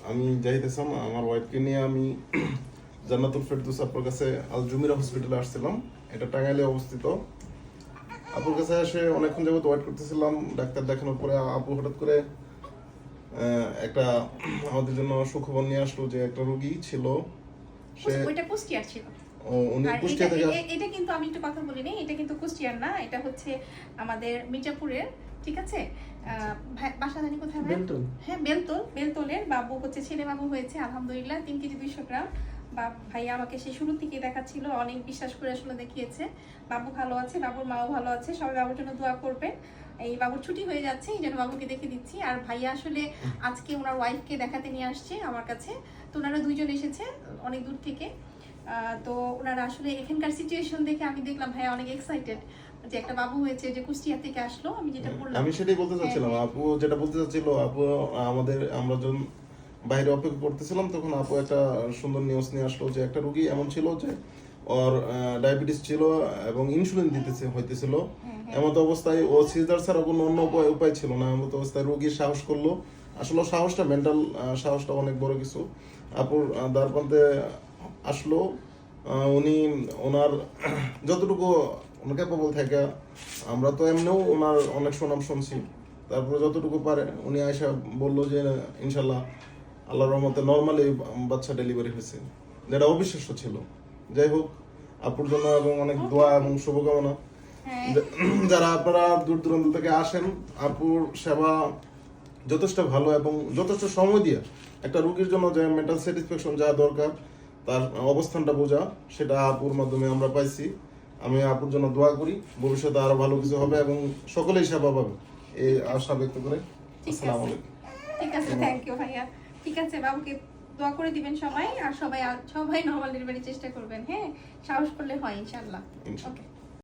আমি জাহিদ হাসান, আমার ওয়াইফকে নিয়ে আমি জান্নাতুল ফেরদৌস আপুর কাছে আল জুমিরা হসপিটালে আসছিলাম। এটা টাঙ্গাইলে অবস্থিত। আপুর কাছে এসে অনেকক্ষণ যাবত ওয়েট করতেছিলাম। ডাক্তার দেখানোর পরে আপু হঠাৎ করে একটা আমাদের জন্য সুখবর নিয়ে আসলো যে একটা রোগী ছিল, সে ওইটা কুষ্টিয়ার ছিল। উনি কুষ্টিয়া থেকে এটা কিন্তু আমি একটু কথা বলিনি, এটা কিন্তু কুষ্টিয়ার না, এটা হচ্ছে আমাদের মির্জাপুরের, ঠিক আছে? বাসা জানি কোথায়? বেলতল। হ্যাঁ, বেলতলের বাবু হচ্ছে, ছেলে বাবু হয়েছে আলহামদুলিল্লাহ, 3 কেজি 200 গ্রাম। ভাইয়া আমাকে সেই শুরু থেকে দেখাচ্ছিল, অনেক বিশ্বাস করে আসলে দেখিয়েছে। বাবু ভালো আছে, বাবুর মাও ভালো আছে, সবাই বাবুর জন্য দোয়া করবেন। এই বাবুর ছুটি হয়ে যাচ্ছে, এই জন্য বাবুকে দেখে দিচ্ছি। আর ভাইয়া আসলে আজকে ওনার ওয়াইফকে দেখাতে নিয়ে আসছে আমার কাছে। তো ওনারা 2 জন এসেছে অনেক দূর থেকে। তো ওনারা আসলে এখানকার সিচুয়েশন দেখে আমি দেখলাম ভাইয়া অনেক এক্সাইটেড যে একটা বাবু হয়েছে, যে কুষ্টিয়া থেকে আসলো। আমি যেটা বললাম, আমি সেটাই বলতে চাচ্ছিলাম। আপু যেটা বলতে চাচ্ছিল, আপু আমরা যখন বাইরে অপেক্ষা করতেছিলাম তখন আপু একটা সুন্দর নিউজ নিয়ে আসলো যে একটা রোগী এমন ছিল যে ওর ডায়াবেটিস ছিল এবং ইনসুলিন হইতেছিল। এমত অবস্থায় ও সিজার ছাড়া কোনো অন্য উপায় ছিল না। এমত অবস্থায় রোগী সাহস করলো। আসলে সাহসটা, মেন্টাল সাহসটা অনেক বড় কিছু। আপুর দ্বার প্রান্তে আসলো। উনি ওনার যতটুকু ক্যাপাবল থাকে, আমরা তো এমনিও ওনার অনেক সুনাম শুনছি, তারপরে যতটুকু পারে উনি আয়সা বললো যে ইনশাল্লাহ আল্লাহর রহমতে নর্মালি বাচ্চা ডেলিভারি হয়েছে, যেটা অবিশ্বাস্য ছিল। যাই হোক, আপুর জন্য এবং অনেক দোয়া এবং শুভকামনা। যারা আপনারা দূর দূরান্ত থেকে আসেন, আপুর সেবা যথেষ্ট ভালো এবং যথেষ্ট সময় দিয়ে একটা রোগীর জন্য যে মেন্টাল স্যাটিসফ্যাকশন যা দরকার, তার অবস্থানটা বোঝা, সেটা আপুর মাধ্যমে আমরা পাইছি। আমি আপুর জন্য দোয়া করি ভবিষ্যতে আরো ভালো কিছু হবে এবং সকলেই সেবা পাবে, এই আশা ব্যক্ত করে। আসসালামু আলাইকুম। ঠিক আছে, থ্যাংক ইউ ভাইয়া। ঠিক আছে, বাবুকে দোয়া করে দিবেন সবাই, আর সবাই নরমাল ডেলিভারি চেষ্টা করবেন। হ্যাঁ, সাহস করলে হয় ইনশাআল্লাহ। ওকে।